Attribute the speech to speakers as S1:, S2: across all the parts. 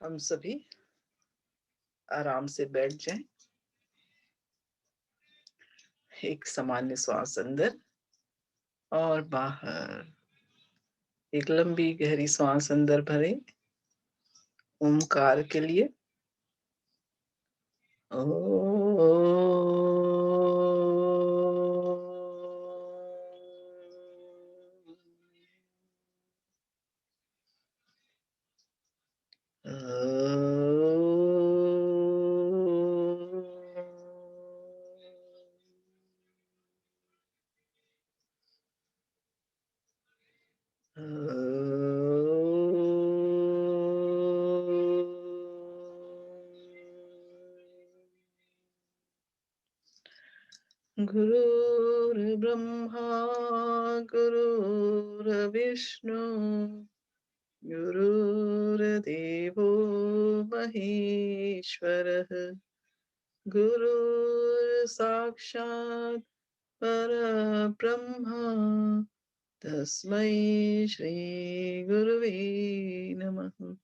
S1: हम सभी आराम से बैठ जाएं। एक सामान्य श्वास अंदर और बाहर। एक लंबी गहरी श्वास अंदर भरें ओमकार के लिए। गुरुर्ब्रह्मा गुरुर्विष्णु गुरुर्देवो महेश्वरः गुरुर्साक्षात् परब्रह्मा तस्मै श्री गुरुवे नमः।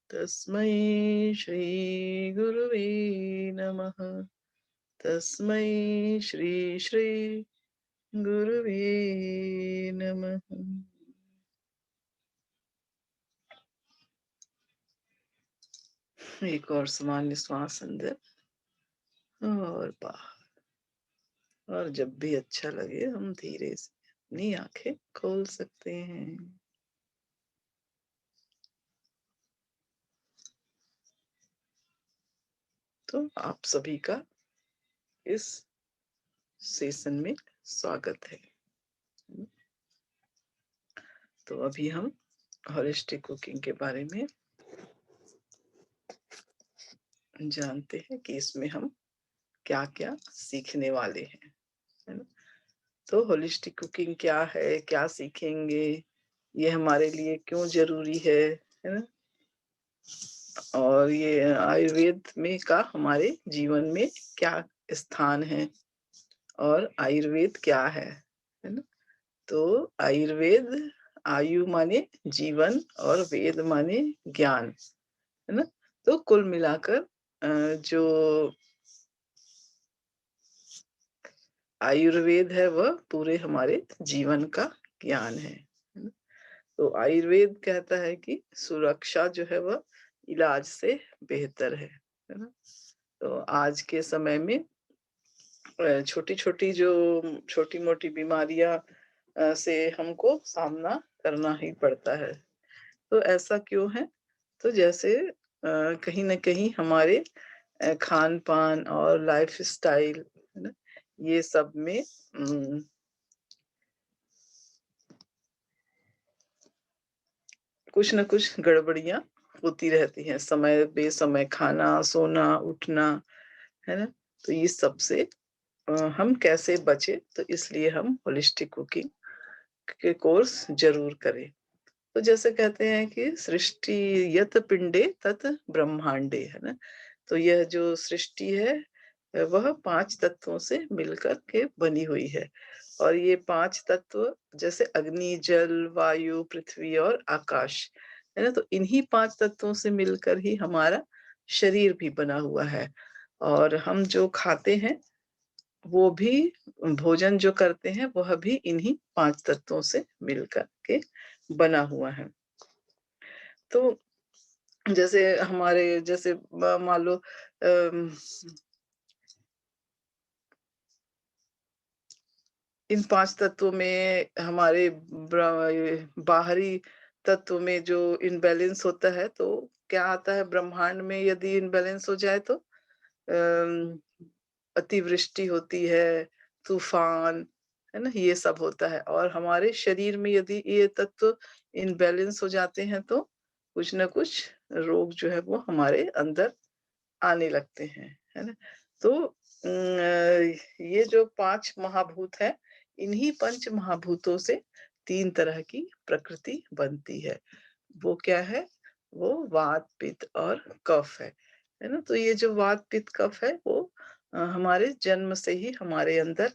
S1: तस्मै श्री गुरुवे नमः। तस्मै श्री श्री गुरुवे नमः। एक और सामान्य श्वास अंदर और बाहर। और जब भी अच्छा लगे हम धीरे से अपनी आंखें खोल सकते हैं। तो आप सभी का इस सेशन में स्वागत है। तो अभी हम होलिस्टिक कुकिंग के बारे में जानते हैं कि इसमें हम क्या क्या सीखने वाले हैं, है ना। तो होलिस्टिक कुकिंग क्या है, क्या सीखेंगे, ये हमारे लिए क्यों जरूरी है ना। और ये आयुर्वेद में का हमारे जीवन में क्या स्थान है और आयुर्वेद क्या है ना। तो आयुर्वेद, आयु माने जीवन और वेद माने ज्ञान, है ना। तो कुल मिलाकर जो आयुर्वेद है वह पूरे हमारे जीवन का ज्ञान है ना? तो आयुर्वेद कहता है कि सुरक्षा जो है वह इलाज से बेहतर है ना। तो आज के समय में छोटी छोटी जो छोटी मोटी बीमारियां से हमको सामना करना ही पड़ता है। तो ऐसा क्यों है? तो जैसे कहीं ना कहीं हमारे खान पान और लाइफ स्टाइल, है ना, ये सब में कुछ न कुछ गड़बड़ियां होती रहती हैं। समय बेसमय खाना, सोना, उठना, है ना। तो ये सब से हम कैसे बचे, तो इसलिए हम होलिस्टिक कुकिंग के कोर्स जरूर करें। तो जैसे कहते हैं कि सृष्टि यत पिंडे तत ब्रह्मांडे, है ना। तो यह जो सृष्टि है वह 5 तत्वों से मिलकर के बनी हुई है। और ये 5 तत्व जैसे अग्नि, जल, वायु, पृथ्वी और आकाश, है ना। तो इन्हीं 5 तत्वों से मिलकर ही हमारा शरीर भी बना हुआ है। और हम जो खाते हैं वो भी, भोजन जो करते हैं वह भी इन्हीं 5 तत्वों से मिलकर के बना हुआ है। तो जैसे हमारे जैसे मान लो इन 5 तत्वों में हमारे बाहरी तत्व में जो इनबैलेंस होता है, तो क्या आता है ब्रह्मांड में, यदि इनबैलेंस हो जाए तो अतिवृष्टि होती है, तूफान, है ना, ये सब होता है। और हमारे शरीर में यदि ये तत्व इनबैलेंस हो जाते हैं तो कुछ ना कुछ रोग जो है वो हमारे अंदर आने लगते हैं, है ना। तो ये जो 5 महाभूत है, इन्हीं पंच महाभूतों से 3 तरह की प्रकृति बनती है। वो क्या है? वो वात, पित्त और कफ है ना। तो ये जो वात, पित्त, कफ है वो हमारे जन्म से ही हमारे अंदर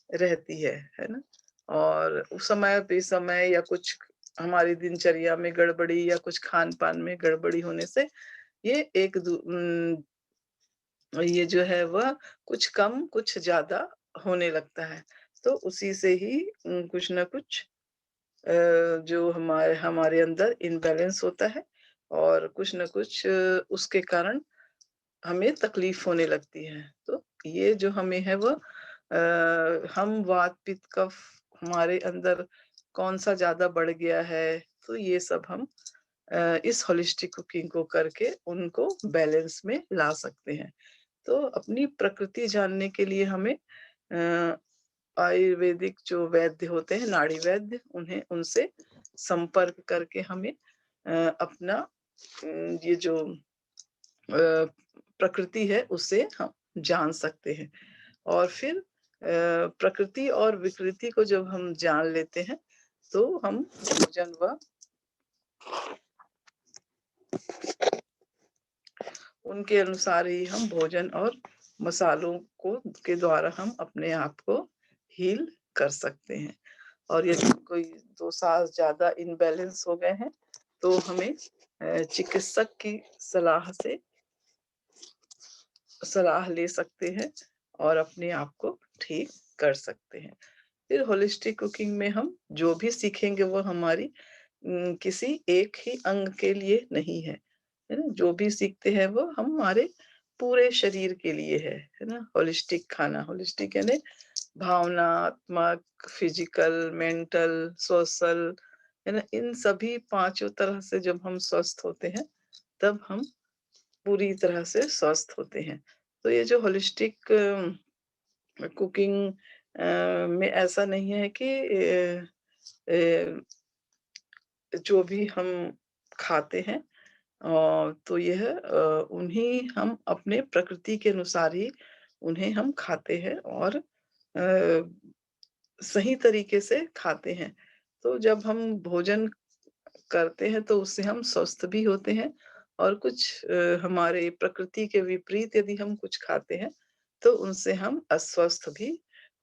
S1: रहती है ना। और उस समय बेसमय या कुछ हमारी दिनचर्या में गड़बड़ी या कुछ खान-पान में गड़बड़ी होने से ये ये जो है वह कुछ कम, कुछ ज़्यादा होने लगता है। तो उसी से ही कुछ न कुछ जो हमारे हमारे अंदर इम्बैलेंस होता है और कुछ न कुछ उसके कारण हमें तकलीफ होने लगती है। तो ये जो हमें है वो हम वात, पित्त, कफ हमारे अंदर कौन-सा ज़्यादा बढ़ गया है, तो ये सब हम इस होलिस्टिक कुकिंग को करके उनको बैलेंस में ला सकते हैं। तो अपनी प्रकृति जानने के लिए हमें अ, आयुर्वेदिक जो वैद्य होते हैं, नाड़ी वैद्य, उन्हें उनसे संपर्क करके हमें अपना ये जो प्रकृति है उसे हम जान सकते हैं। और फिर प्रकृति और विकृति को जब हम जान लेते हैं, तो हम भोजन व उनके अनुसार ही हम भोजन और मसालों को के द्वारा हम अपने आप को हील कर सकते हैं। और यदि कोई दोषांश ज़्यादा इम्बैलेंस हो गए हैं, तो हमें चिकित्सक की सलाह ले सकते हैं और अपने आप को ठीक कर सकते हैं। फिर होलिस्टिक कुकिंग में हम जो भी सीखेंगे वो हमारी किसी एक ही अंग के लिए नहीं है, है ना? जो भी सीखते हैं वो हमारे पूरे शरीर के लिए है ना? होलिस्टिक खाना, होलिस्टिक यानी भावनात्मक, फिजिकल, मेंटल, सोशल, है ना? इन सभी पाँचों तरह से जब हम स्वस्थ होते हैं, तब हम पूरी तरह से स्वस्थ होते हैं। तो ये जो होलिस्टिक कुकिंग में ऐसा नहीं है कि अ, जो भी हम खाते हैं तो यह उन्हें हम अपने प्रकृति के अनुसार ही उन्हें हम खाते हैं और सही तरीके से खाते हैं। तो जब हम भोजन करते हैं तो उससे हम स्वस्थ भी होते हैं और कुछ हमारे प्रकृति के विपरीत यदि हम कुछ खाते हैं, तो उनसे हम अस्वस्थ भी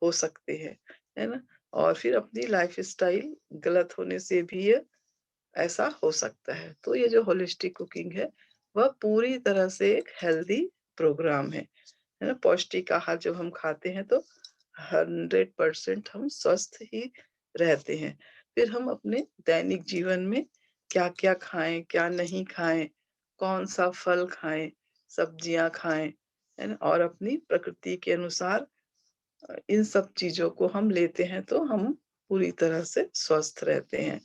S1: हो सकते हैं, है ना? और फिर अपनी लाइफ़स्टाइल गलत होने से भी ये ऐसा हो सकता है। तो ये जो होलिस्टिक कुकिंग है, वह पूरी तरह से एक हेल्दी प्रोग्राम है ना? पौष्टिक आहार जब हम खाते हैं तो 100% हम स्वस्थ ही रहते हैं। फिर हम अपने दैनिक जीवन में क्या-क्या खाएँ, क्या नहीं खाएँ, कौन-सा फल खाएँ, सब्जियाँ खाएँ, है ना? और अपनी प्रकृति के अनुसार इन सब चीज़ों को हम लेते हैं तो हम पूरी तरह से स्वस्थ रहते हैं।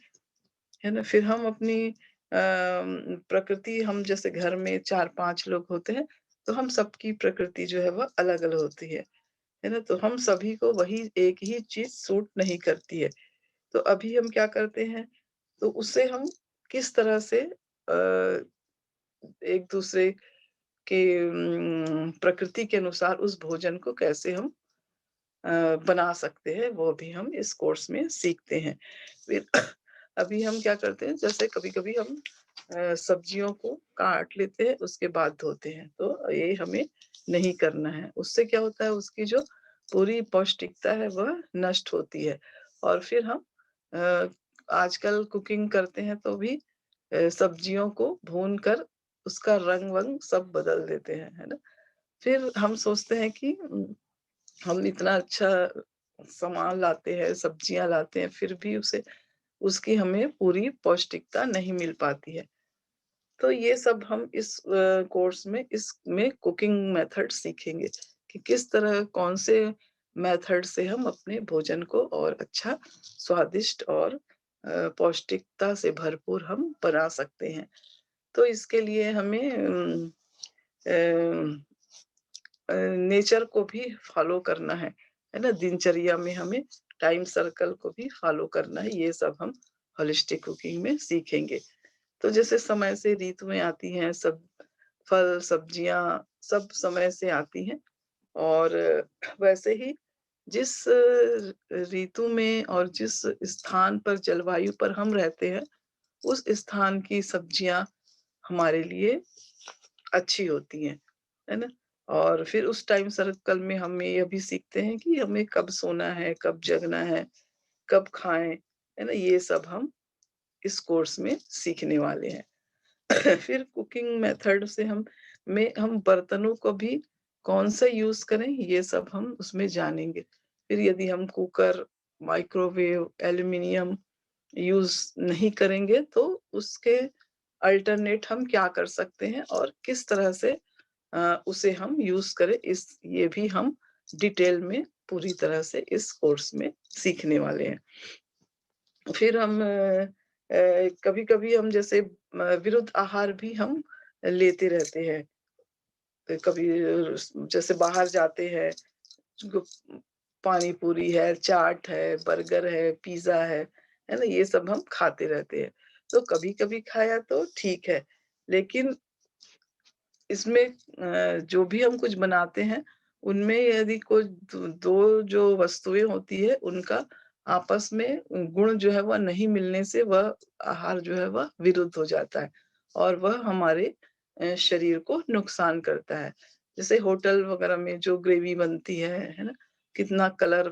S1: है ना? फिर हम अपनी प्रकृति हम जैसे घर में 4-5 लोग होते हैं, तो हम सबकी प्रकृति जो है वह अलग-अलग होती है ना? तो हम सभी को वही एक ही चीज़ सूट नहीं करती है। तो अभी हम क्या करते हैं, तो उससे हम किस तरह से एक-दूसरे के प्रकृति के अनुसार उस भोजन को कैसे हम बना सकते हैं, वो भी हम इस कोर्स में सीखते हैं। फिर अभी हम क्या करते हैं, जैसे कभी-कभी हम सब्जियों को काट लेते हैं, उसके बाद धोते हैं, तो ये हमें नहीं करना है। उससे क्या होता है, उसकी जो पूरी पौष्टिकता है, वह नष्ट होती है और फिर हम अ, आजकल कुकिंग करते हैं, तो भी सब्जियों को भून कर उसका रंग-वंग सब बदल देते हैं, है ना? फिर हम सोचते हैं कि हम इतना अच्छा सामान लाते हैं, सब्जियाँ लाते हैं, फिर भी उसे उसकी हमें पूरी पौष्टिकता नहीं मिल पाती है। तो ये सब हम इस कोर्स में इसमें कुकिंग मेथड सीखेंगे कि किस तरह कौन से मेथड से हम अपने भोजन को और अच्छा, स्वादिष्ट और पौष्टिकता से भरपूर हम बना सकते हैं। तो इसके लिए हमें अ नेचर को भी फॉलो करना है ना? दिनचर्या में हमें टाइम सर्कल को भी फॉलो करना है, ये सब हम होलिस्टिक कुकिंग में सीखेंगे। तो जैसे समय से ऋतुएँ आती हैं, सब फल, सब्जियाँ सब समय से आती हैं और वैसे ही जिस ऋतु में और जिस स्थान पर, जलवायु पर हम रहते हैं, उस स्थान की सब्जियाँ हमारे लिए अच्छी होती हैं, है ना? और फिर उस टाइम सर्कल में हम ये भी सीखते हैं कि हमें कब सोना है, कब जगना है, कब खाएँ, है ना? ये सब हम इस कोर्स में सीखने वाले हैं। फिर कुकिंग मेथड से हम बर्तनों को भी कौन-सा यूज़ करें, ये सब हम उसमें जानेंगे। फिर यदि हम कुकर, माइक्रोवेव, एल्यूमीनियम यूज़ नहीं करेंगे तो उसके अल्टरनेट हम क्या कर सकते हैं और किस तरह से उसे हम यूज़ करें, ये भी हम डिटेल में पूरी तरह से इस कोर्स में सीखने वाले हैं। फिर हम कभी-कभी हम जैसे विरुद्ध आहार भी हम लेते रहते हैं। कभी जैसे बाहर जाते हैं, गुप पानी पूरी है, चाट है, बर्गर है, पिज़्ज़ा है ना? ये सब हम खाते रहते हैं। तो कभी-कभी खाया तो ठीक है, लेकिन इसमें जो भी हम कुछ बनाते हैं, उनमें यदि कोई 2 जो वस्तुएँ होती हैं, उनका आपस में गुण जो है वह नहीं मिलने से वह आहार जो है वह विरुद्ध हो जाता है और वह हमारे शरीर को नुकसान करता है। जैसे होटल वगैरह में जो ग्रेवी बनती है ना? कितना कलर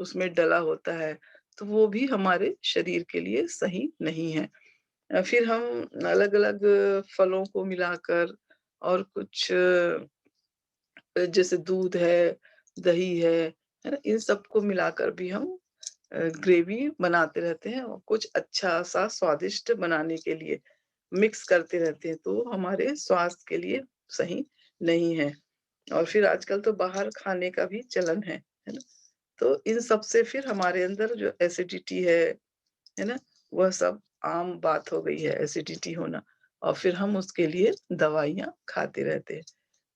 S1: उसमें डला होता है, तो वो भी हमारे शरीर के लिए सही नहीं है। फिर हम अलग-अलग फलों को मिलाकर और कुछ जैसे दूध है, दही है ना? इन सबको मिलाकर भी हम ग्रेवी बनाते रहते हैं और कुछ अच्छा-सा स्वादिष्ट बनाने के लिए मिक्स करते रहते हैं, तो हमारे स्वास्थ्य के लिए सही नहीं है। और फिर आजकल तो बाहर खाने का भी चलन है ना? तो इन सब से फिर हमारे अंदर जो एसिडिटी है ना? वह सब आम बात हो गई है एसिडिटी होना और फिर हम उसके लिए दवाइयाँ खाते रहते हैं।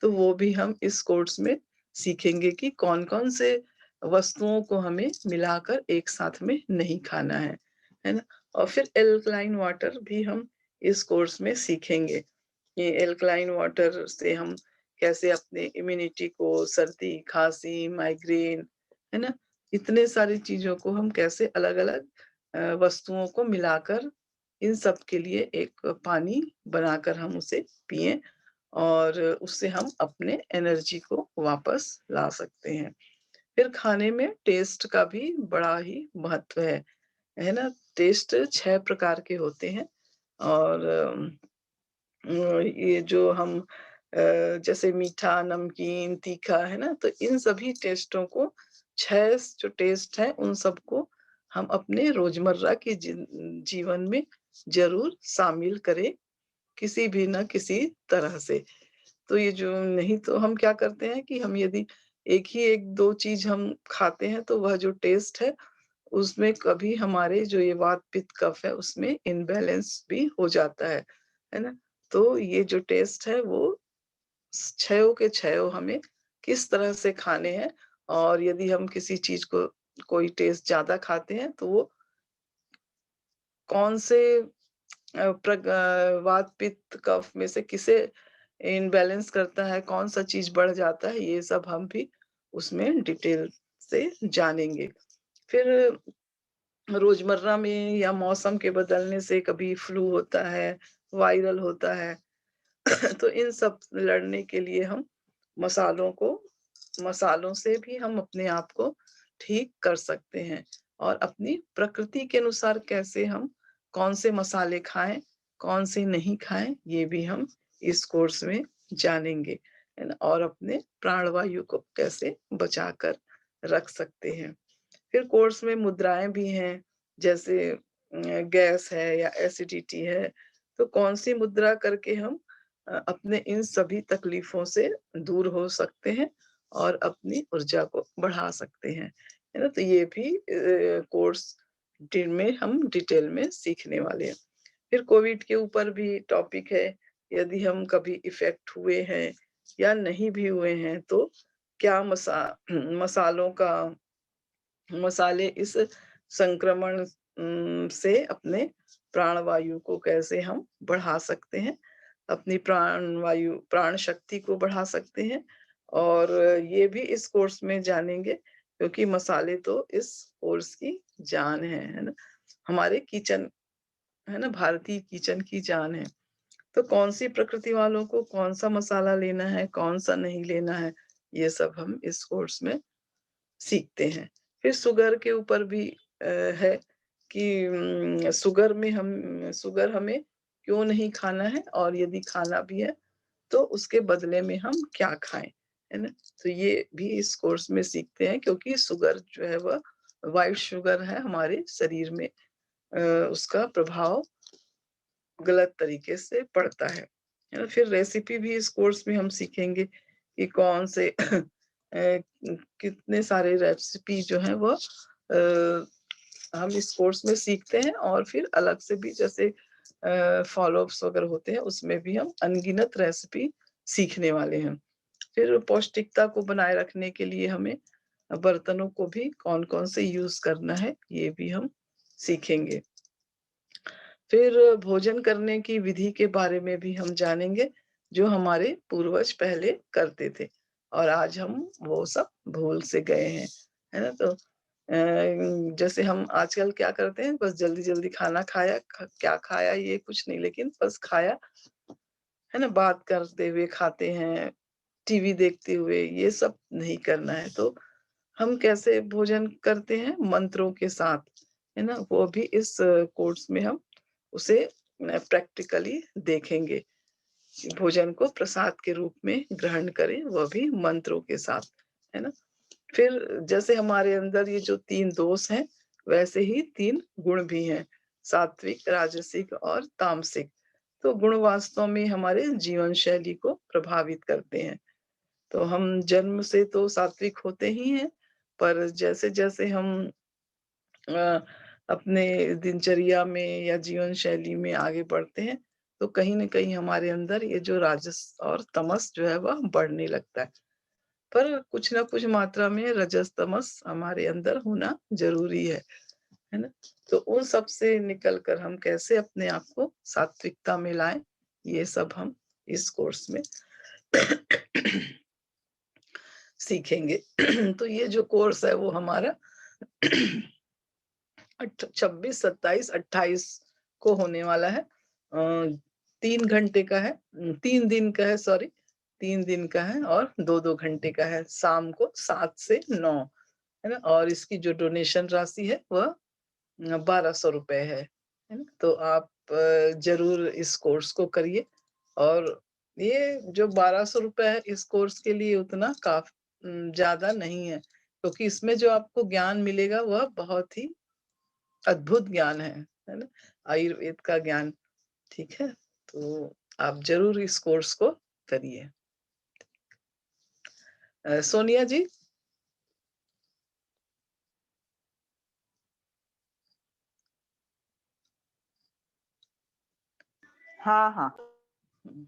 S1: तो वो भी हम इस कोर्स में सीखेंगे कि कौन-कौन से वस्तुओं को हमें मिलाकर एक साथ में नहीं खाना है ना? और फिर एल्कलाइन वाटर भी हम इस कोर्स में सीखेंगे। ये एल्कलाइन वाटर से हम कैसे अपने इम्यूनिटी को सर्दी, खाँसी, माइग्रेन, है ना? इतने सारी चीज़ों को हम कैसे अलग-अलग वस्तुओं को मिलाकर इन सब के लिए एक पानी बनाकर हम उसे पिएँ और उससे हम अपने एनर्जी को वापस ला सकते हैं। फिर खाने में टेस्ट का भी बड़ा ही महत्व है ना? टेस्ट 6 प्रकार के होते हैं और ये जो हम जैसे मीठा, नमकीन, तीखा, है ना? तो इन सभी टेस्टों को 6 जो टेस्ट हैं, उन सबको हम अपने रोज़मर्रा के जीवन में ज़रूर शामिल करें, किसी भी न किसी तरह से। तो ये जो नहीं तो हम क्या करते हैं कि हम यदि एक ही 1-2 चीज़ हम खाते हैं, तो वह जो टेस्ट है, उसमें कभी हमारे जो ये वात, पित्त, कफ है, उसमें इम्बैलेंस भी हो जाता है ना? तो ये जो टेस्ट है वो छयों के छयों हमें किस तरह से खाने हैं और यदि हम किसी चीज़ को कोई टेस्ट ज़्यादा खाते हैं तो वो कौन से वात, पित्त, कफ में से किसे इम्बैलेंस करता है, कौन-सा चीज़ बढ़ जाता है, ये सब हम भी उसमें डिटेल से जानेंगे। फिर रोज़मर्रा में या मौसम के बदलने से कभी फ्लू होता है, वायरल होता है। तो इन सब लड़ने के लिए हम मसालों को मसालों से भी हम अपने आप को ठीक कर सकते हैं और अपनी प्रकृति के अनुसार कैसे हम कौन से मसाले खाएँ, कौन से नहीं खाएँ, ये भी हम इस कोर्स में जानेंगे, है ना? और अपने प्राणवायु को कैसे बचाकर रख सकते हैं। फिर कोर्स में मुद्राएँ भी हैं, जैसे गैस है या एसिडिटी है, तो कौन-सी मुद्रा करके हम अपने इन सभी तकलीफ़ों से दूर हो सकते हैं और अपनी ऊर्जा को बढ़ा सकते हैं, है ना? तो ये भी कोर्स में हम डिटेल में सीखने वाले हैं। फिर कोविड के ऊपर भी टॉपिक है, यदि हम कभी इफ़ेक्ट हुए हैं या नहीं भी हुए हैं, तो क्या मसालों का मसाले इस संक्रमण से अपने प्राणवायु को कैसे हम बढ़ा सकते हैं, अपनी प्राण शक्ति को बढ़ा सकते हैं और ये भी इस कोर्स में जानेंगे क्योंकि मसाले तो इस कोर्स की जान है ना? हमारे किचन है ना? भारतीय किचन की जान है। तो कौन-सी प्रकृति वालों को कौन-सा मसाला लेना है, कौन-सा नहीं लेना है, ये सब हम इस कोर्स में सीखते हैं। फिर शुगर के ऊपर भी है कि शुगर हमें क्यों नहीं खाना है, और यदि खाना भी है तो उसके बदले में हम क्या खाएं, है ना। तो ये भी इस कोर्स में सीखते हैं, क्योंकि शुगर जो है वह वाइट शुगर है हमारे शरीर में, उसका प्रभाव गलत तरीके से पड़ता है ना। फिर रेसिपी भी इस कोर्स में हम सीखेंगे कि कौन से कितने सारे रेसिपी जो है वो हम इस कोर्स में सीखते हैं, और फिर अलग से भी जैसे फॉलोअप्स वगैरह होते हैं, उसमें भी हम अनगिनत रेसिपी सीखने वाले हैं। फिर पौष्टिकता को बनाए रखने के लिए हमें बर्तनों को भी कौन-कौन से यूज़ करना है, ये भी हम सीखेंगे। फिर भोजन करने की विधि के बारे में भी हम जानेंगे, जो हमारे पूर्वज पहले करते थे और आज हम वो सब भूल से गए हैं, है ना? तो जैसे हम आजकल क्या करते हैं, बस जल्दी-जल्दी खाना खाया, क्या खाया ये कुछ नहीं, लेकिन बस खाया, है ना? बात करते हुए खाते हैं, टीवी देखते हुए, ये सब नहीं करना है। तो हम कैसे भोजन करते हैं? मंत्रों के साथ, है ना? वो भी इस कोर्स में हम उसे प्रैक्टिकली देखेंगे कि भोजन को प्रसाद के रूप में ग्रहण करें, वह भी मंत्रों के साथ, है ना? फिर जैसे हमारे अंदर ये जो 3 दोष हैं, वैसे ही 3 गुण भी हैं, सात्विक, राजसिक और तामसिक। तो गुण वास्तव में हमारे जीवन शैली को प्रभावित करते हैं। तो हम जन्म से तो सात्विक होते ही हैं, पर जैसे-जैसे हम अ, अपने दिनचर्या में या जीवन शैली में आगे बढ़ते हैं, तो कहीं न कहीं हमारे अंदर ये जो राजस और तमस जो है वह बढ़ने लगता है। पर कुछ न कुछ मात्रा में रजस, तमस हमारे अंदर होना ज़रूरी है ना? तो उन सब से निकल कर हम कैसे अपने आप को सात्विकता में लाएँ, ये सब हम इस कोर्स में सीखेंगे। तो ये जो कोर्स है वो हमारा 26, 27, 28 को होने वाला है। 3 घंटे का है, 3 दिन का है, सॉरी, 3 दिन का है और 2-2 घंटे का है, शाम को 7 से 9, है ना? और इसकी जो डोनेशन राशि है वह ₹1200 है ना? तो आप ज़रूर इस कोर्स को करिए, और ये जो ₹1200 है इस कोर्स के लिए उतना ज़्यादा नहीं है, क्योंकि इसमें जो आपको ज्ञान मिलेगा वह बहुत ही अद्भुत ज्ञान है ना? आयुर्वेद का ज्ञान, ठीक है? तो आप ज़रूर इस कोर्स को करिए। सोनिया जी?
S2: हाँ, हाँ।
S1: हुँ।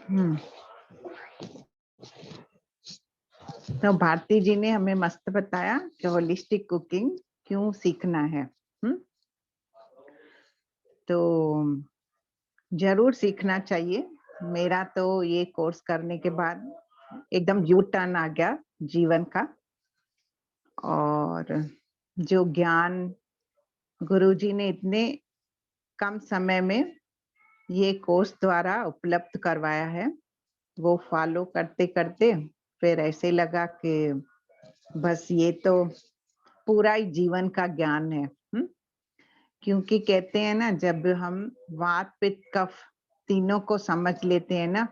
S2: हम्म। तो भारती जी ने हमें मस्त बताया कि होलिस्टिक कुकिंग क्यों सीखना है। तो जरूर सीखना चाहिए। मेरा तो ये कोर्स करने के बाद एकदम यू टर्न आ गया जीवन का, और जो ज्ञान गुरुजी ने इतने कम समय में ये कोर्स द्वारा उपलब्ध करवाया है, वो फॉलो करते करते फिर ऐसे लगा कि बस ये तो पूरा ही जीवन का ज्ञान है। क्योंकि कहते हैं ना, जब हम वात पित्त कफ तीनों को समझ लेते हैं ना,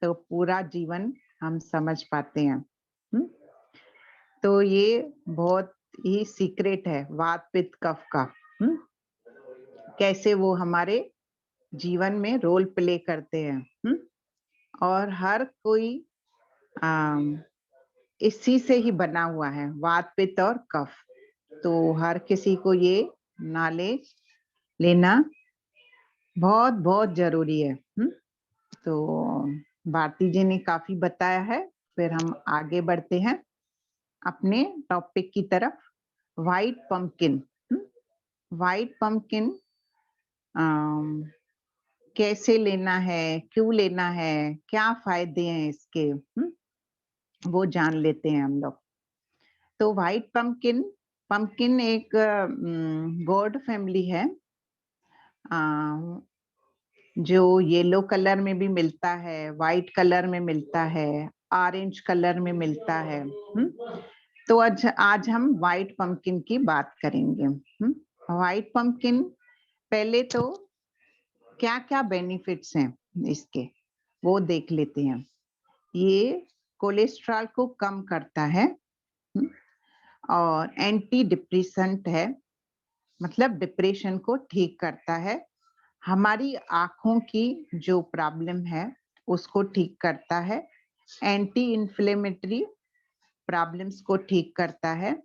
S2: तो पूरा जीवन हम समझ पाते हैं। तो ये बहुत ये सीक्रेट है वात पित्त कफ का। कैसे वो हमारे जीवन में रोल प्ले करते हैं। और हर कोई इसी से ही बना हुआ है, वात पित्त और कफ। तो हर किसी को ये नॉलेज लेना बहुत बहुत जरूरी है। तो भारती जी ने काफी बताया है, फिर हम आगे बढ़ते हैं अपने टॉपिक की तरफ। White pumpkin. व्हाइट पंपकिन कैसे लेना है, क्यों लेना है, क्या फायदे हैं इसके, वो जान लेते हैं हम लोग। तो व्हाइट पंपकिन, पंपकिन एक गोर्ड फैमिली है, जो येलो कलर में भी मिलता है, व्हाइट कलर में मिलता है, ऑरेंज कलर में मिलता है। तो आज हम व्हाइट पंपकिन की बात करेंगे। व्हाइट पंपकिन, पहले तो क्या क्या बेनिफिट्स हैं इसके वो देख लेते हैं। ये कोलेस्ट्रॉल को कम करता है और एंटी डिप्रेसेंट है, मतलब डिप्रेशन को ठीक करता है। हमारी आंखों की जो प्रॉब्लम है उसको ठीक करता है। एंटी इन्फ्लेमेटरी प्रॉब्लम्स को ठीक करता है।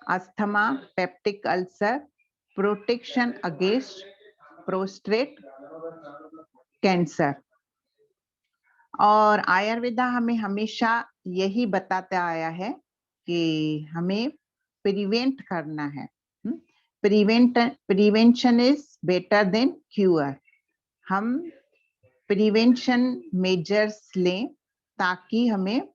S2: Asthma, peptic ulcer, protection against prostate cancer. और आयुर्वेदा हमें हमेशा यही बताता आया है कि हमें प्रिवेंट करना है। Prevention is better than cure. हम प्रिवेंशन मेजर्स लें ताकि हमें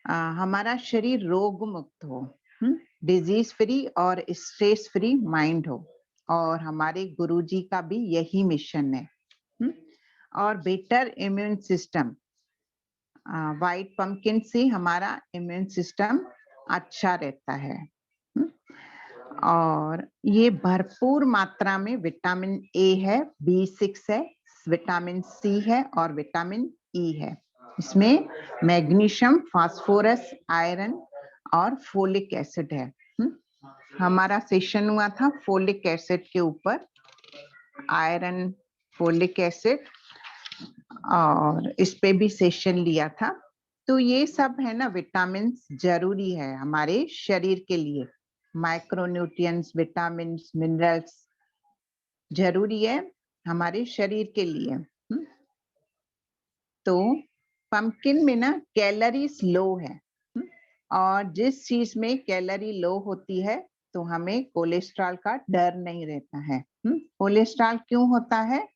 S2: हमारा शरीर रोग मुक्त हो, डिजीज फ्री और स्ट्रेस फ्री माइंड हो। और हमारे गुरुजी का भी यही मिशन है। और better immune system, white pumpkin से हमारा इम्यून सिस्टम अच्छा रहता है। और ये भरपूर मात्रा में विटामिन ए है, B6 है, विटामिन सी है और विटामिन ई है। इसमें मैग्नीशियम, फास्फोरस, आयरन और फोलिक एसिड है। हमारा सेशन हुआ था फोलिक एसिड के ऊपर, आयरन, फोलिक एसिड, और इस पे भी सेशन लिया था। तो ये सब है ना, विटामिन जरूरी है हमारे शरीर के लिए। माइक्रोन्यूट्रिएंट्स, विटामिन, मिनरल्स जरूरी है हमारे शरीर के लिए। तो पंपकिन में ना कैलोरीज लो है, और जिस चीज में कैलोरी लो होती है तो हमें कोलेस्ट्रॉल का डर नहीं रहता है। कोलेस्ट्रॉल क्यों होता है?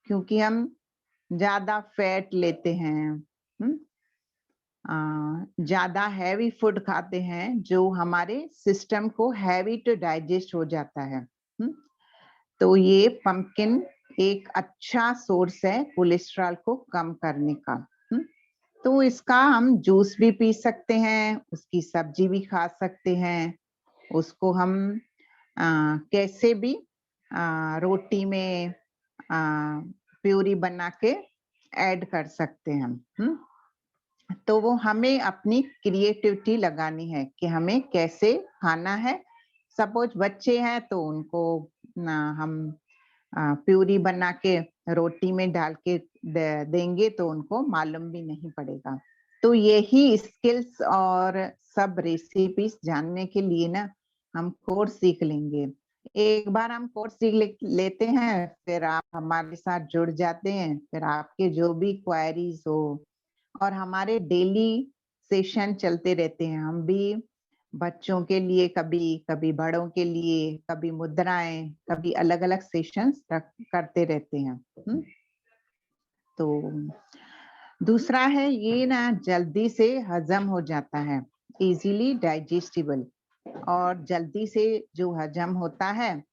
S2: क्योंकि हम ज्यादा फैट लेते हैं, ज्यादा हैवी फूड खाते हैं जो हमारे सिस्टम को हैवी टू डाइजेस्ट हो जाता है। तो ये पंपकिन एक अच्छा सोर्स है कोलेस्ट्रॉल को कम करने का। तो इसका हम जूस भी पी सकते हैं, उसकी सब्जी भी खा सकते हैं, उसको हम कैसे भी रोटी में प्यूरी बना के ऐड कर सकते हैं हम। तो वो हमें अपनी क्रिएटिविटी लगानी है कि हमें कैसे खाना है। सपोज बच्चे हैं तो उनको हम प्यूरी बना के रोटी में डाल के देंगे तो उनको मालूम भी नहीं पड़ेगा। तो यही स्किल्स और सब रेसिपीज जानने के लिए ना हम कोर्स सीख लेंगे। एक बार हम कोर्स सीख लेते हैं, फिर आप हमारे साथ जुड़ जाते हैं, फिर आपके जो भी क्वेरीज हो, और हमारे डेली सेशन चलते रहते हैं। हम भी बच्चों के लिए, कभी कभी बड़ों के लिए, कभी मुद्राएं, कभी अलग अलग सेशंस करते रहते हैं। तो दूसरा है ये ना, जल्दी से हजम हो जाता है, इजीली डाइजेस्टिबल, और जल्दी से जो हजम होता है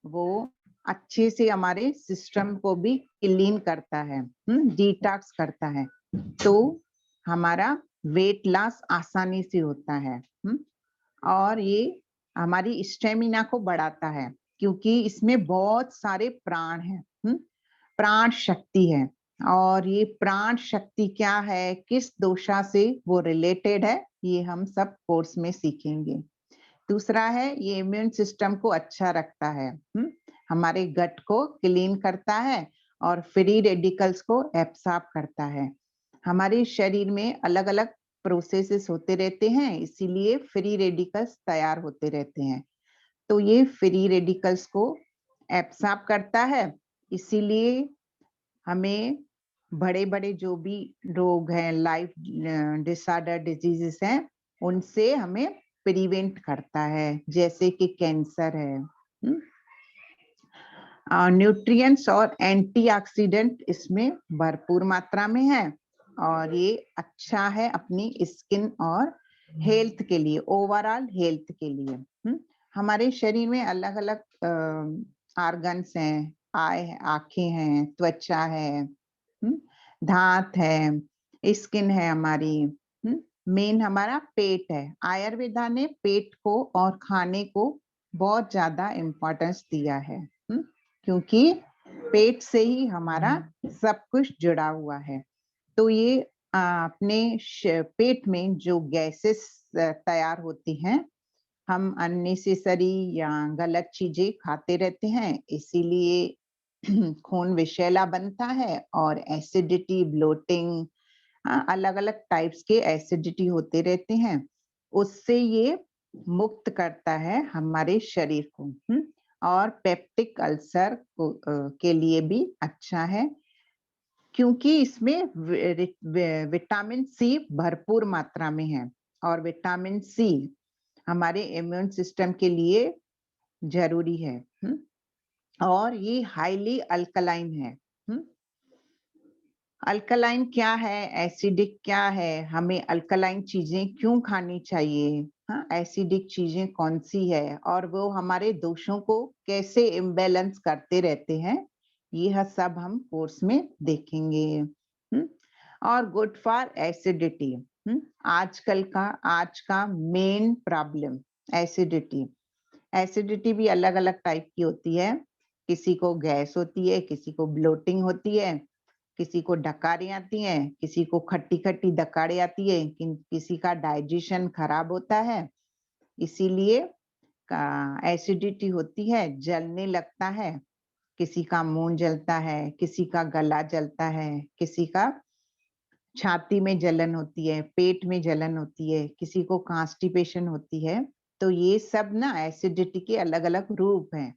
S2: वो अच्छे से हमारे सिस्टम को भी क्लीन करता है, डिटॉक्स करता है। तो हमारा वेट लॉस आसानी से होता है। और ये हमारी स्टेमिना को बढ़ाता है, क्योंकि इसमें बहुत सारे प्राण हैं, प्राण शक्ति है। और ये प्राण शक्ति क्या है, किस दोषा से वो रिलेटेड है, ये हम सब कोर्स में सीखेंगे। दूसरा है ये इम्यून सिस्टम को अच्छा रखता है, हमारे गट को क्लीन करता है और फ्री रेडिकल्स को एब्सॉर्ब करता है। हमारे शरीर में अलग-अलग प्रोसेसेस होते रहते हैं, इसीलिए फ्री रेडिकल्स तैयार होते रहते हैं। तो ये फ्री रेडिकल्स को एब्सॉर्ब करता है, इसीलिए हमें बड़े-बड़े जो भी रोग हैं, लाइफ डिसऑर्डर डिजीजेस हैं, उनसे हमें प्रिवेंट करता है, जैसे कि कैंसर है। न्यूट्रिएंट्स और एंटीऑक्सीडेंट इसमें भरपूर मात्रा में है और ये अच्छा है अपनी स्किन और हेल्थ के लिए, ओवरऑल हेल्थ के लिए। हमारे शरीर में अलग-अलग ऑर्गन्स हैं, आँखें हैं, त्वचा है, दांत है, स्किन है हमारी, मेन हमारा पेट है। आयुर्वेदा ने पेट को और खाने को बहुत ज्यादा इम्पोर्टेंस दिया है, क्योंकि पेट से ही हमारा सब कुछ जुड़ा हुआ है। तो ये अपने पेट में जो गैसेस तैयार होती हैं, हम अननेसेसरी या गलत चीजें खाते रहते हैं, इसीलिए खून विषैला बनता है और एसिडिटी, ब्लोटिंग, अलग-अलग टाइप्स के एसिडिटी होते रहते हैं। उससे ये मुक्त करता है हमारे शरीर को, और पेप्टिक अल्सर को के लिए भी अच्छा है, क्योंकि इसमें विटामिन सी भरपूर मात्रा में है और विटामिन सी हमारे इम्यून सिस्टम के लिए जरूरी है, और ये हाईली अल्कलाइन है। अल्कलाइन क्या है, एसिडिक क्या है, हमें अल्कलाइन चीजें क्यों खानी चाहिए, हाँ, एसिडिक चीजें कौन सी है और वो हमारे दोषों को कैसे इम्बैलेंस करते रहते हैं, यह सब हम कोर्स में देखेंगे। और गुड फॉर एसिडिटी, आज का मेन प्रॉब्लम एसिडिटी। एसिडिटी भी अलग अलग टाइप की होती है, किसी को गैस होती है, किसी को ब्लोटिंग होती है, किसी को डकारें आती हैं, किसी को खट्टी खट्टी डकारें आती है, किसी का डाइजेशन खराब होता है, इसीलिए एसिडिटी होती है, जलने लगता है, किसी का मुंह जलता है, किसी का गला जलता है, किसी का छाती में जलन होती है, पेट में जलन होती है, किसी को कॉन्स्टिपेशन होती है। तो ये सब ना एसिडिटी के अलग अलग रूप हैं।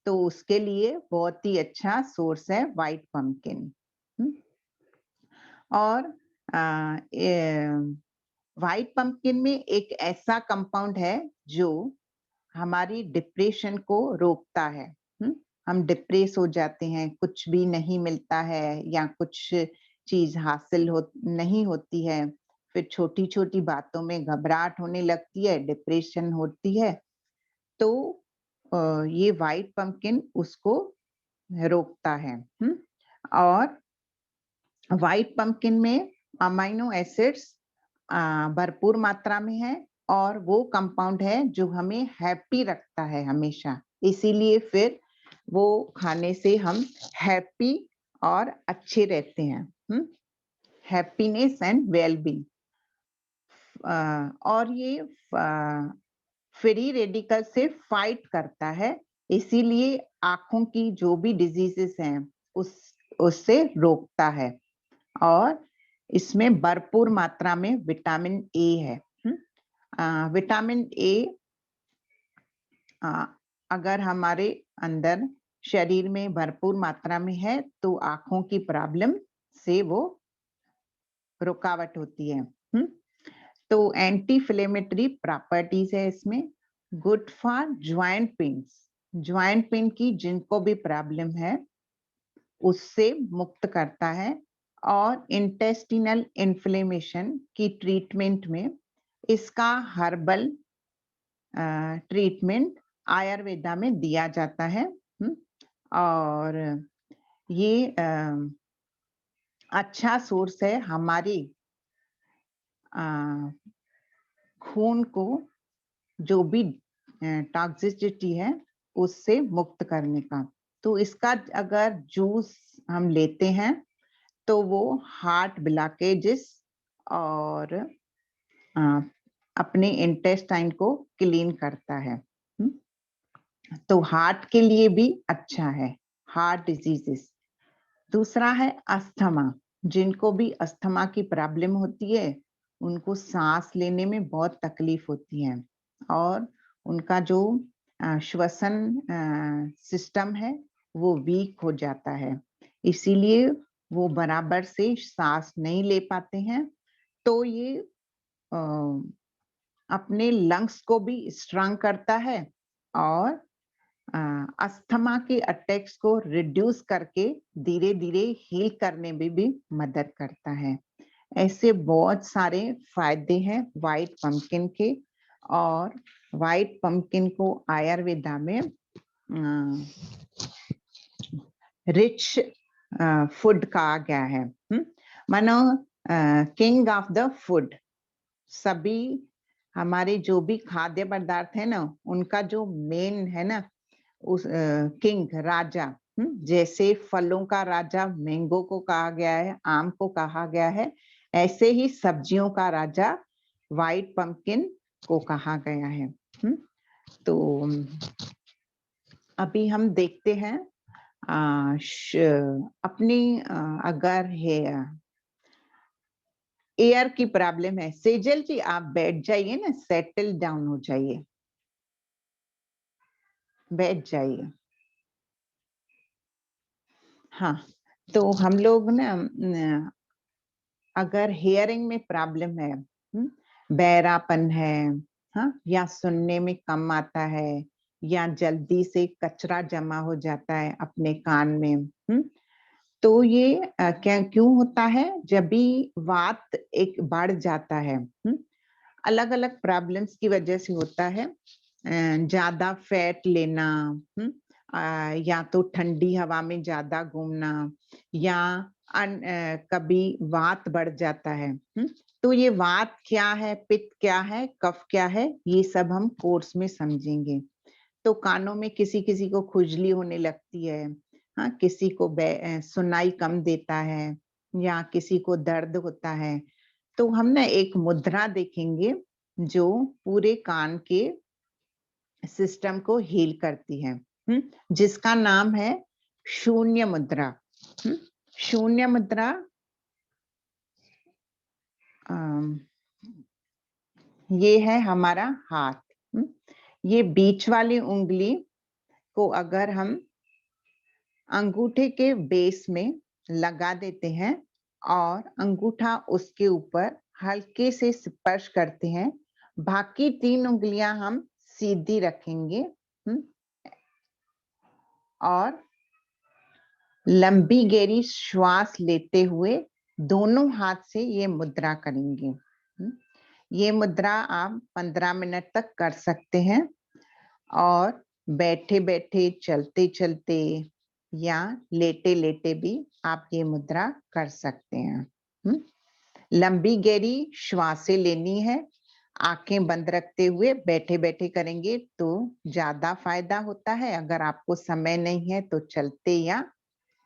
S2: तो उसके लिए बहुत ही अच्छा सोर्स है व्हाइट पम्पकिन। और व्हाइट पम्पकिन में एक ऐसा कंपाउंड है जो हमारी डिप्रेशन को रोकता है। हम डिप्रेस हो जाते हैं, कुछ भी नहीं मिलता है या कुछ चीज हासिल नहीं होती है, फिर छोटी छोटी बातों में घबराहट होने लगती है, डिप्रेशन होती है, तो ये व्हाइट पम्पकिन उसको रोकता है। और व्हाइट पम्पकिन में अमाइनो एसिड्स भरपूर मात्रा में है और वो कंपाउंड है जो हमें हैप्पी रखता है हमेशा, इसीलिए फिर वो खाने से हम हैप्पी और अच्छे रहते हैं, हैप्पीनेस एंड वेलबींग। और ये फ्री रेडिकल से फाइट करता है, इसीलिए आंखों की जो भी डिजीजेस हैं उससे रोकता है। और इसमें भरपूर मात्रा में विटामिन ए है। विटामिन ए अगर हमारे अंदर शरीर में भरपूर मात्रा में है तो आंखों की प्रॉब्लम से वो रुकावट होती है। तो एंटी इन्फ्लेमेटरी प्रॉपर्टीज है इसमें, good for joint pains, joint pain की जिनको भी प्रॉब्लम है उससे मुक्त करता है, और इंटेस्टिनल इन्फ्लेमेशन की ट्रीटमेंट में इसका हर्बल ट्रीटमेंट आयुर्वेदा में दिया जाता है। और ये अच्छा सोर्स है हमारी खून को जो भी टॉक्सिसिटी है उससे मुक्त करने का। तो इसका अगर जूस हम लेते हैं तो वो हार्ट ब्लॉकेजेस और अपने इंटेस्टाइन को क्लीन करता है। तो हार्ट के लिए भी अच्छा है, हार्ट डिजीजेस। दूसरा है अस्थमा। जिनको भी अस्थमा की प्रॉब्लम होती है उनको सांस लेने में बहुत तकलीफ होती है और उनका जो श्वसन सिस्टम है वो वीक हो जाता है, इसीलिए वो बराबर से सांस नहीं ले पाते हैं। तो ये अ, अपने लंग्स को भी स्ट्रांग करता है और अस्थमा के अटैक्स को रिड्यूस करके धीरे धीरे हील करने में भी मदद करता है। ऐसे बहुत सारे फायदे हैं व्हाइट पंपकिन के, और व्हाइट पंपकिन को आयुर्वेदा में रिच फूड कहा गया है। मानो किंग ऑफ द फूड। सभी हमारे जो भी खाद्य पदार्थ है ना, उनका जो मेन है ना, उस किंग राजा, जैसे फलों का राजा मैंगो को कहा गया है, आम को कहा गया है, ऐसे ही सब्जियों का राजा व्हाइट पंपकिन को कहा गया है। तो अभी हम देखते हैं अपनी अगर है एयर की प्रॉब्लम है। सेजल जी आप बैठ जाइए ना, सेटल डाउन हो जाइए, बैठ जाइए। हाँ, तो हम लोग ना अगर हेयरिंग में प्रॉब्लम है, बहरापन है, हाँ, या सुनने में कम आता है, या जल्दी से कचरा जमा हो जाता है अपने कान में, तो ये क्या क्यों होता है? जब भी वात एक बढ़ जाता है, अलग अलग प्रॉब्लम्स की वजह से होता है। ज्यादा फैट लेना, या तो ठंडी हवा में ज्यादा घूमना, या कभी वात बढ़ जाता है। तो ये वात क्या है, पित्त क्या है, कफ क्या है, ये सब हम कोर्स में समझेंगे। तो कानों में किसी किसी को खुजली होने लगती है, हाँ, किसी को सुनाई कम देता है, या किसी को दर्द होता है। तो हम ना एक मुद्रा देखेंगे जो पूरे कान के सिस्टम को हील करती है, जिसका नाम है शून्य मुद्रा। शून्य मुद्रा ये है हमारा हाथ। ये बीच वाली उंगली को अगर हम अंगूठे के बेस में लगा देते हैं और अंगूठा उसके ऊपर हल्के से स्पर्श करते हैं, बाकी 3 उंगलियां हम सीधी रखेंगे और लंबी गहरी श्वास लेते हुए दोनों हाथ से ये मुद्रा करेंगे। ये मुद्रा आप 15 मिनट तक कर सकते हैं और बैठे बैठे, चलते चलते या लेटे लेटे भी आप ये मुद्रा कर सकते हैं। लंबी गहरी श्वासें लेनी है, आंखें बंद रखते हुए बैठे बैठे करेंगे तो ज्यादा फायदा होता है। अगर आपको समय नहीं है तो चलते या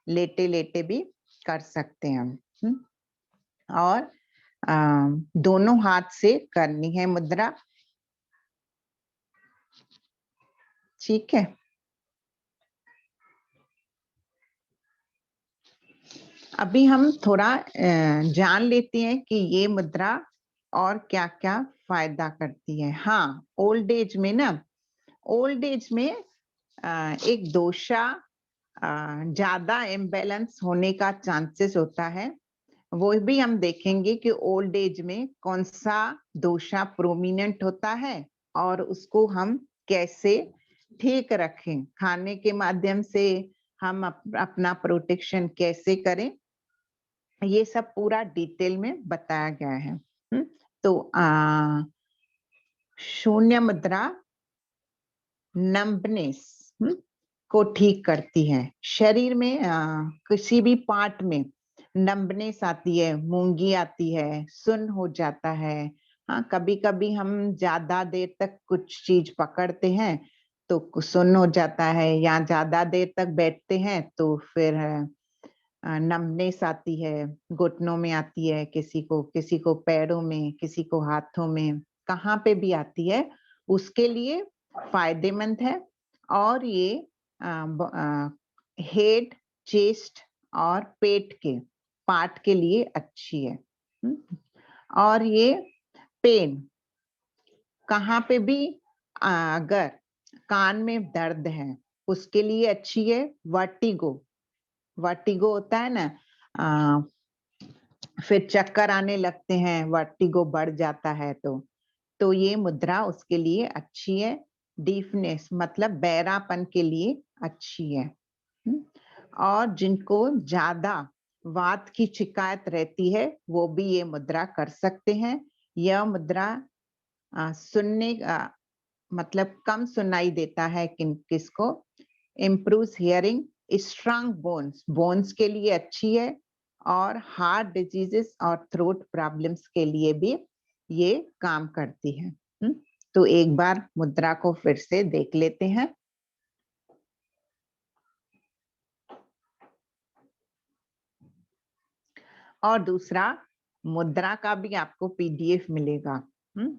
S2: लेटे लेटे भी कर सकते हैं। और दोनों हाथ से करनी है मुद्रा, ठीक है। अभी हम थोड़ा जान लेते हैं कि ये मुद्रा और क्या क्या फायदा करती है। हाँ, ओल्ड एज में ना, ओल्ड एज में एक दोषा ज्यादा इम्बैलेंस होने का चांसेस होता है। वो भी हम देखेंगे कि ओल्ड एज में कौन सा दोषा प्रोमिनेंट होता है और उसको हम कैसे ठीक रखें, खाने के माध्यम से हम अपना प्रोटेक्शन कैसे करें, ये सब पूरा डिटेल में बताया गया है। तो शून्य मुद्रा नंबनेस को ठीक करती है। शरीर में किसी भी पार्ट में नंबनेस आती है, मूंगी आती है, सुन्न हो जाता है। हाँ, कभी कभी हम ज्यादा देर तक कुछ चीज पकड़ते हैं तो सुन्न हो जाता है, या ज्यादा देर तक बैठते हैं तो फिर नंबनेस आती है, घुटनों में आती है, किसी को पैरों में, किसी को हाथों में, कहाँ पे भी आती है उसके लिए फायदेमंद है। और ये हेड, चेस्ट और पेट के पार्ट के लिए अच्छी है। और ये पेन कहाँ पे भी अगर कान में दर्द है उसके लिए अच्छी है। वर्टिगो, वर्टिगो होता है ना, फिर चक्कर आने लगते हैं, वर्टिगो बढ़ जाता है तो ये मुद्रा उसके लिए अच्छी है। डीफनेस मतलब बहरापन के लिए अच्छी है। और जिनको ज्यादा वात की शिकायत रहती है वो भी ये मुद्रा कर सकते हैं। यह मुद्रा सुनने मतलब कम सुनाई देता है किसको, improves hearing, strong bones, bones के लिए अच्छी है। और हार्ट डिजीजेस और थ्रोट प्रॉब्लम्स के लिए भी ये काम करती है। तो एक बार मुद्रा को फिर से देख लेते हैं। और दूसरा मुद्रा का भी आपको पीडीएफ मिलेगा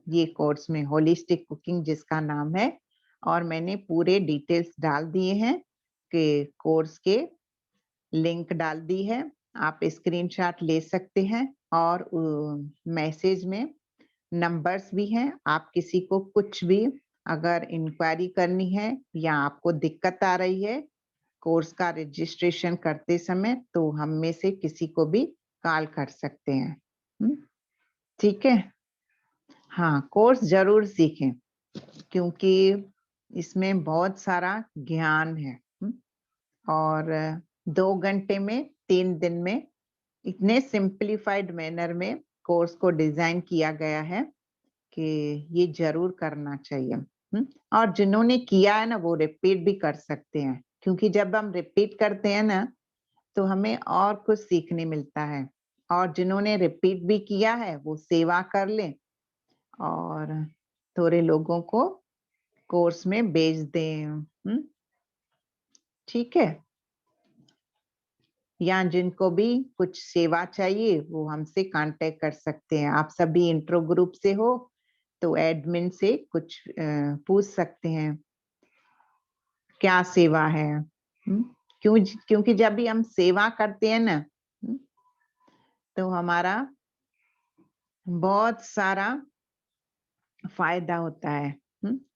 S2: ये कोर्स में, होलिस्टिक कुकिंग जिसका नाम है। और मैंने पूरे डिटेल्स डाल दिए हैं कि कोर्स के लिंक डाल दी है, आप स्क्रीनशॉट ले सकते हैं। और मैसेज में नंबर्स भी हैं, आप किसी को कुछ भी अगर इंक्वायरी करनी है या आपको दिक्कत आ रही है कोर्स का रजिस्ट्रेशन करते समय तो हम में से किसी को भी कॉल कर सकते हैं। ठीक है। हाँ, कोर्स जरूर सीखें क्योंकि इसमें बहुत सारा ज्ञान है। और 2 घंटे में 3 दिन में इतने सिंप्लीफाइड मैनर में कोर्स को डिजाइन किया गया है कि ये जरूर करना चाहिए। और जिन्होंने किया है ना वो रिपीट भी कर सकते हैं, क्योंकि जब हम रिपीट करते हैं ना तो हमें और कुछ सीखने मिलता है। और जिन्होंने रिपीट भी किया है वो सेवा कर लें और थोड़े लोगों को कोर्स में भेज दें। ठीक है। या जिनको भी कुछ सेवा चाहिए वो हमसे कांटेक्ट कर सकते हैं। आप सभी इंट्रो ग्रुप से हो तो एडमिन से कुछ पूछ सकते हैं क्या सेवा है। क्योंकि जब भी हम सेवा करते हैं ना तो हमारा बहुत सारा फायदा होता है।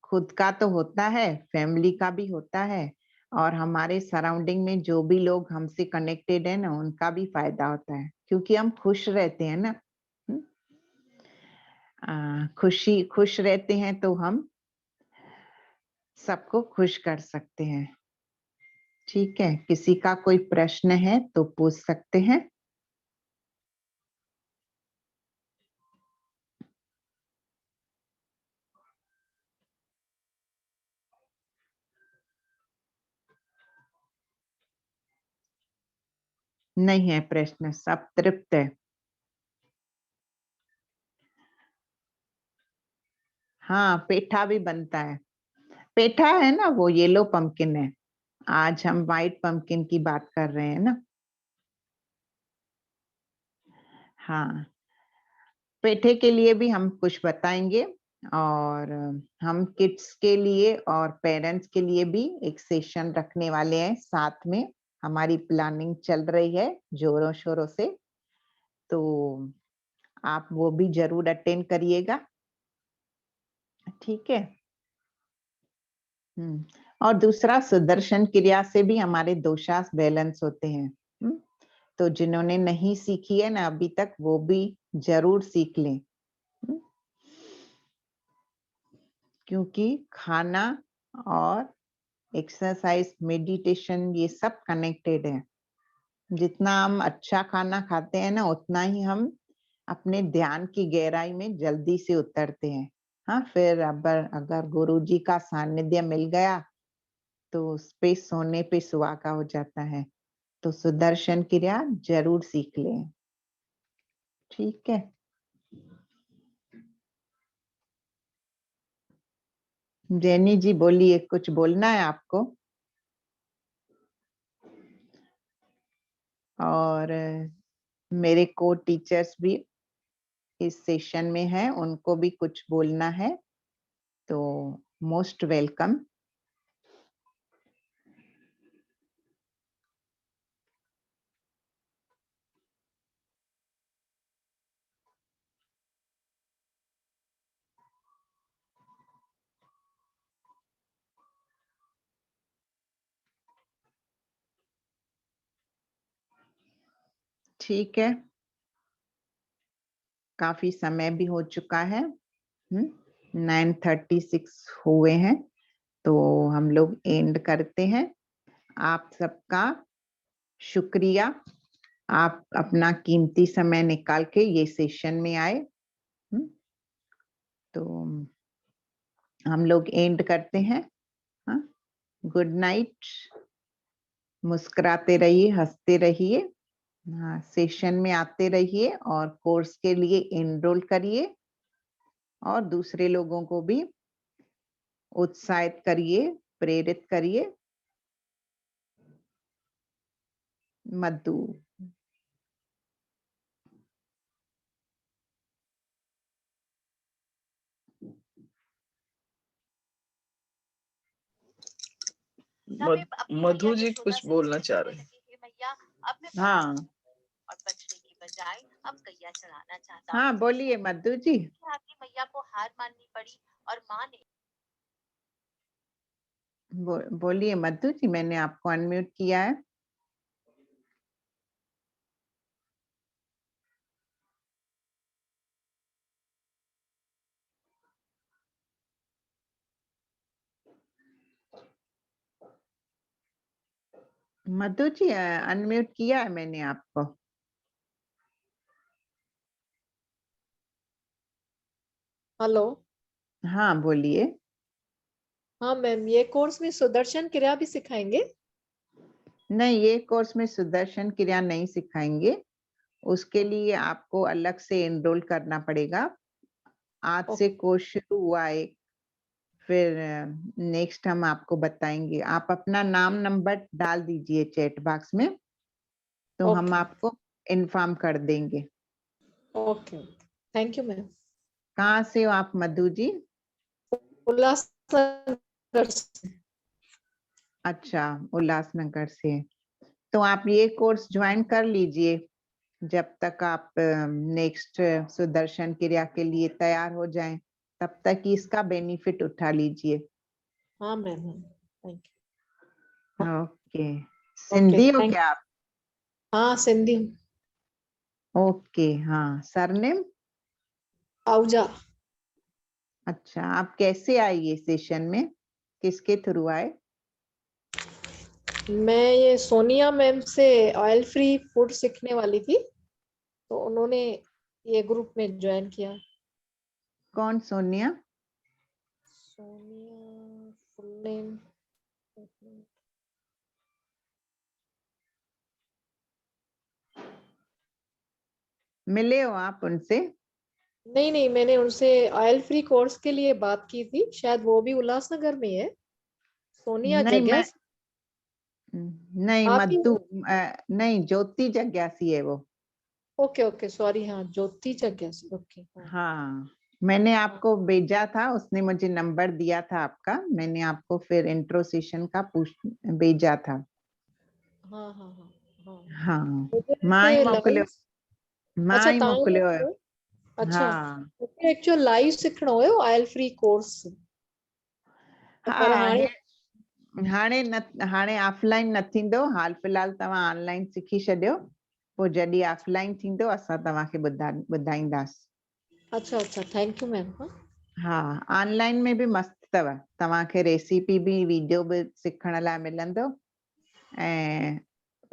S2: खुद का तो होता है, फैमिली का भी होता है और हमारे सराउंडिंग में जो भी लोग हमसे कनेक्टेड है ना उनका भी फायदा होता है, क्योंकि हम खुश रहते हैं ना। खुश रहते हैं तो हम सबको खुश कर सकते हैं। ठीक है, किसी का कोई प्रश्न है तो पूछ सकते हैं। नहीं है प्रश्न, सब तृप्त है। हाँ, पेठा भी बनता है। पेठा है ना वो येलो पंपकिन है, आज हम व्हाइट पंपकिन की बात कर रहे हैं ना। हाँ, पेठे के लिए भी हम कुछ बताएंगे और हम किड्स के लिए और पेरेंट्स के लिए भी एक सेशन रखने वाले हैं साथ में। हमारी प्लानिंग चल रही है जोरों शोरों से, तो आप वो भी जरूर अटेंड करिएगा। ठीक है। और दूसरा सुदर्शन क्रिया से भी हमारे दोषास बैलेंस होते हैं। तो जिन्होंने नहीं सीखी है ना अभी तक वो भी जरूर सीख लें। क्योंकि खाना और एक्सरसाइज, मेडिटेशन ये सब कनेक्टेड है। जितना हम अच्छा खाना खाते हैं ना उतना ही हम अपने ध्यान की गहराई में जल्दी से उतरते हैं। हाँ, फिर अगर गुरुजी का सानिध्य मिल गया तो उस पे सोने पे सुहागा हो जाता है। तो सुदर्शन क्रिया जरूर सीख लें। ठीक है। जैनी जी बोलिए, कुछ बोलना है आपको? और मेरे को टीचर्स भी इस सेशन में हैं उनको भी कुछ बोलना है तो मोस्ट वेलकम। ठीक है, काफी समय भी हो चुका है, 9:36 हुए हैं, तो हम लोग एंड करते हैं। आप सबका शुक्रिया, आप अपना कीमती समय निकाल के ये सेशन में आए। तो हम लोग एंड करते हैं। गुड नाइट, मुस्कुराते रहिए, हंसते रहिए, सेशन में आते रहिए और कोर्स के लिए एनरोल करिए और दूसरे लोगों को भी उत्साहित करिए, प्रेरित करिए। मधु।
S1: मधु जी कुछ बोलना चाह रहे हैं।
S2: हाँ
S3: और बचने की बजाय अब गैया चलाना चाहता।
S2: हाँ, बोलिए मधु जी।
S3: आपकी मैया को हार माननी पड़ी और माँ ने
S2: बोलिए मधु जी, मैंने आपको अनम्यूट किया है। मधु जी, अनम्यूट किया है मैंने आपको।
S4: हेलो।
S2: हाँ बोलिए।
S4: हाँ मैम, ये कोर्स में सुदर्शन क्रिया भी सिखाएंगे?
S2: नहीं, ये कोर्स में सुदर्शन क्रिया नहीं सिखाएंगे, उसके लिए आपको अलग से एनरोल करना पड़ेगा। आज से कोर्स शुरू हुआ है, फिर नेक्स्ट हम आपको बताएंगे। आप अपना नाम नंबर डाल दीजिए चैट बॉक्स में, तो हम आपको इन्फॉर्म कर देंगे।
S4: Okay, thank you ma'am.
S2: कहाँ से हो आप मधु जी?
S4: उल्लासनगर से।
S2: अच्छा, उल्लासनगर से। तो आप ये कोर्स ज्वाइन कर लीजिए जब तक आप नेक्स्ट सुदर्शन क्रिया के लिए तैयार हो जाएं, तब तक इसका बेनिफिट उठा लीजिए।
S4: हाँ मैम, थैंक
S2: ओके। सिंधी हो
S4: thank-
S2: क्या आप?
S4: हाँ सिंधी।
S2: ओके, हाँ। सरनेम?
S4: आहूजा।
S2: अच्छा, आप कैसे आए ये सेशन में, किसके थ्रू आए?
S4: मैं ये सोनिया मैम से ऑयल फ्री फूड सीखने वाली थी, तो उन्होंने ये ग्रुप में ज्वाइन किया।
S2: कौन सोनिया?
S4: सोनिया फुल नेम
S2: मिले हो आप उनसे?
S4: नहीं नहीं, मैंने उनसे ऑयल फ्री कोर्स के लिए बात की थी, शायद वो भी उल्लासनगर में है। सोनिया
S2: नहीं,
S4: जगह
S2: नहीं,
S4: आप ही।
S2: मधु, नहीं, ज्योति जग्यासी है वो।
S4: Okay okay, sorry. हाँ, ज्योति जगह से। ओके।
S2: हाँ, मैंने आपको भेजा था, उसने मुझे नंबर दिया था आपका, मैंने आपको फिर इंट्रो सेशन का भेजा था।
S4: हाँ हाँ हाँ हाँ।
S2: हाँ,
S4: मुझे
S2: मां ही
S4: ऐसे
S2: मोकिलियो,
S4: लाइव।
S2: मां
S4: अच्छा,
S2: ही
S4: तव्हां
S2: मोकिलियो हुयो।
S4: अच्छा,
S2: हाँ
S4: मूंखे एक्चुअल लाइव सिखणो हुयो ऑयल फ्री कोर्स, पर
S2: हाँ,
S4: हाणे
S2: हाणे ऑफलाइन न थींदो, हाल फिलहाल तव्हां ऑनलाइन सिखी छॾियो, पोइ जॾहिं ऑफलाइन थींदो असां तव्हांखे ॿुधाईंदासीं।
S4: अच्छा अच्छा, थैंक यू मैम।
S2: हाँ, ऑनलाइन में भी मस्त अथव, तव्हांखे रेसिपी भी वीडियो भी सिखण लाइ मिलंदो ऐं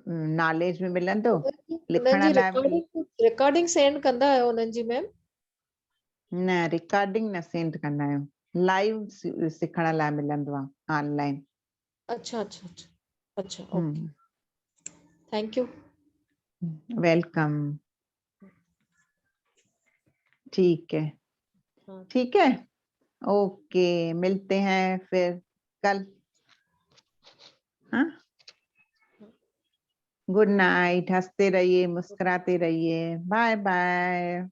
S2: नॉलेज भी मिलंदो,
S4: उन्हनि
S2: लिखण
S4: जी
S2: लाइ भी।
S4: रिकॉर्डिंग सेंड कंदा आहियो उन्हनि जी मैम?
S2: न, रिकॉर्डिंग न सेंड कंदा आहियूं, लाइव सिखण लाइ मिलंदो आहे ऑनलाइन।
S4: अच्छा अच्छा अच्छा अच्छा, ओके, थैंक यू।
S2: वेलकम। ठीक है,
S4: हाँ।
S2: ठीक है, ओके, मिलते हैं फिर कल। हाँ, गुड नाइट, हंसते रहिए, मुस्कुराते रहिए, बाय बाय।